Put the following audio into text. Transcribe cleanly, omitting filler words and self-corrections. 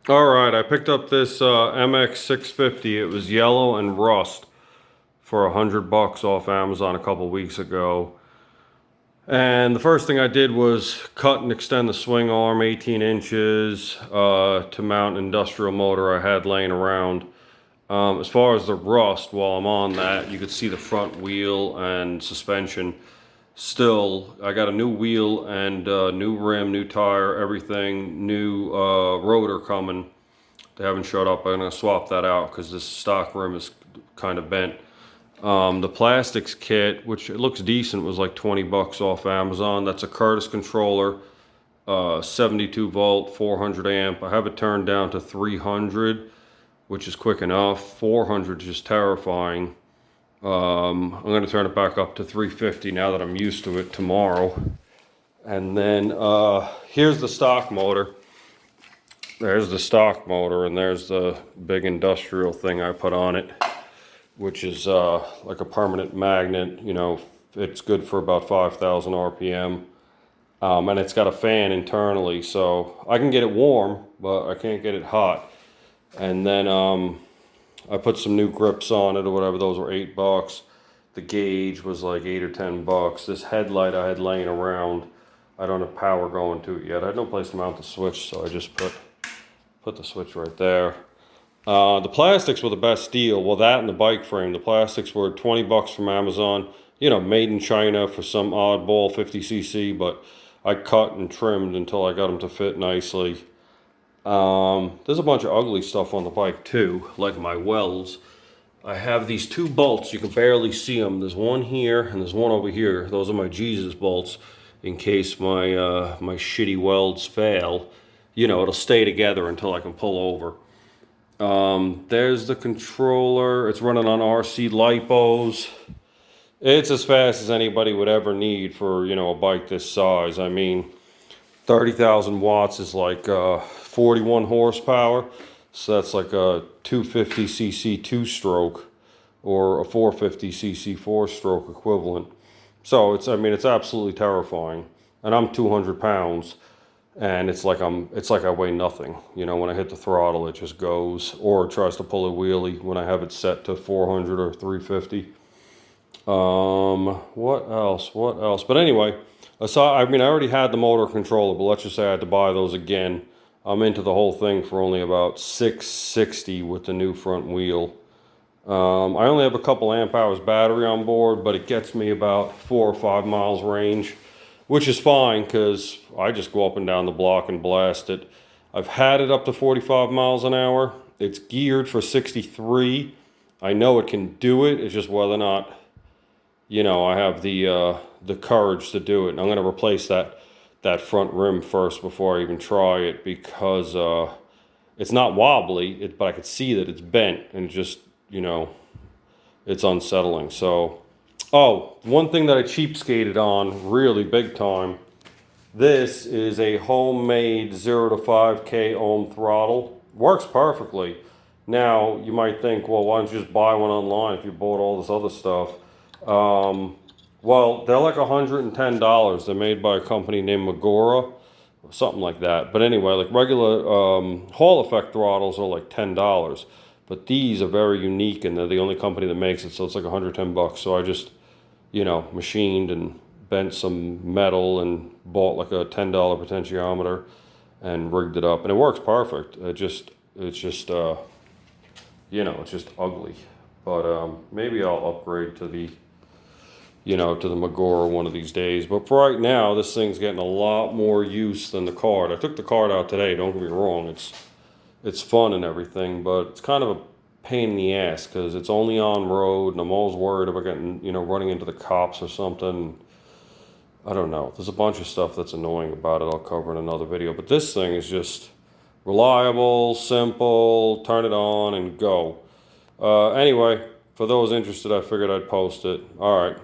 Alright, I picked up this mx650. It was yellow and rust for $100 off Amazon a couple weeks ago. And the first thing I did was cut and extend the swing arm 18 inches to mount an industrial motor I had laying around. As far as the rust, while I'm on that, you could see the front wheel and suspension. Still, I got a new wheel and new rim, new tire, everything, new rotor coming. They haven't showed up. I'm going to swap that out because this stock rim is kind of bent. The plastics kit, which it looks decent, was like $20 off Amazon. That's a Curtis controller, 72 volt, 400 amp. I have it turned down to 300, which is quick enough. 400 is just terrifying. I'm going to turn it back up to 350 now that I'm used to it tomorrow. And then here's the stock motor. There's the stock motor, and there's the big industrial thing I put on it, which is like a permanent magnet. You know, it's good for about 5,000 RPM. And it's got a fan internally, so I can get it warm, but I can't get it hot. And then I put some new grips on it or whatever. Those were $8. The gauge was like $8 or $10. This headlight I had laying around, I don't have power going to it yet. I had no place to mount the switch, so I just put the switch right there. The plastics were the best deal. Well, that and the bike frame. The plastics were $20 from Amazon. You know, made in China for some oddball 50cc, but I cut and trimmed until I got them to fit nicely. There's a bunch of ugly stuff on the bike too, like my welds. I have these two bolts. You can barely see them. There's one here and there's one over here. Those are my Jesus bolts in case my my shitty welds fail. You know, it'll stay together until I can pull over. There's the controller. It's running on RC lipos. It's as fast as anybody would ever need for, you know, a bike this size. I mean, 30,000 watts is like 41 horsepower. So that's like a 250cc two-stroke or a 450cc four-stroke equivalent. So it's, I mean, it's absolutely terrifying. And I'm 200 pounds. And it's like I weigh nothing. You know, when I hit the throttle, it just goes, or it tries to pull a wheelie when I have it set to 400 or 350. What else? But anyway, I already had the motor controller, but let's just say I had to buy those again. I'm into the whole thing for only about $660 with the new front wheel. I only have a couple amp hours battery on board, but it gets me about 4 or 5 miles range, which is fine because I just go up and down the block and blast it. I've had it up to 45 miles an hour. It's geared for 63. I know it can do it. It's just whether or not, you know, I have the courage to do it. And I'm going to replace that front rim first before I even try it because it's not wobbly, but I could see that it's bent and just, you know, it's unsettling. So, oh, one thing that I cheapskated on really big time. This is a homemade 0 to 5K ohm throttle. Works perfectly. Now, you might think, well, why don't you just buy one online if you bought all this other stuff? Well, they're like $110. They're made by a company named Magora, or something like that. But anyway, like regular Hall effect throttles are like $10. But these are very unique, and they're the only company that makes it, so it's like $110. So I just, you know, machined and bent some metal and bought like a $10 potentiometer and rigged it up, and it works perfect. It's just you know, it's just ugly. But maybe I'll upgrade to the, you know, to the Magora one of these days. But for right now, this thing's getting a lot more use than the card. I took the card out today, don't get me wrong. It's fun and everything, but it's kind of a pain in the ass because it's only on road, and I'm always worried about getting, you know, running into the cops or something. I don't know. There's a bunch of stuff that's annoying about it. I'll cover in another video. But this thing is just reliable, simple, turn it on and go. Anyway, for those interested, I figured I'd post it. All right.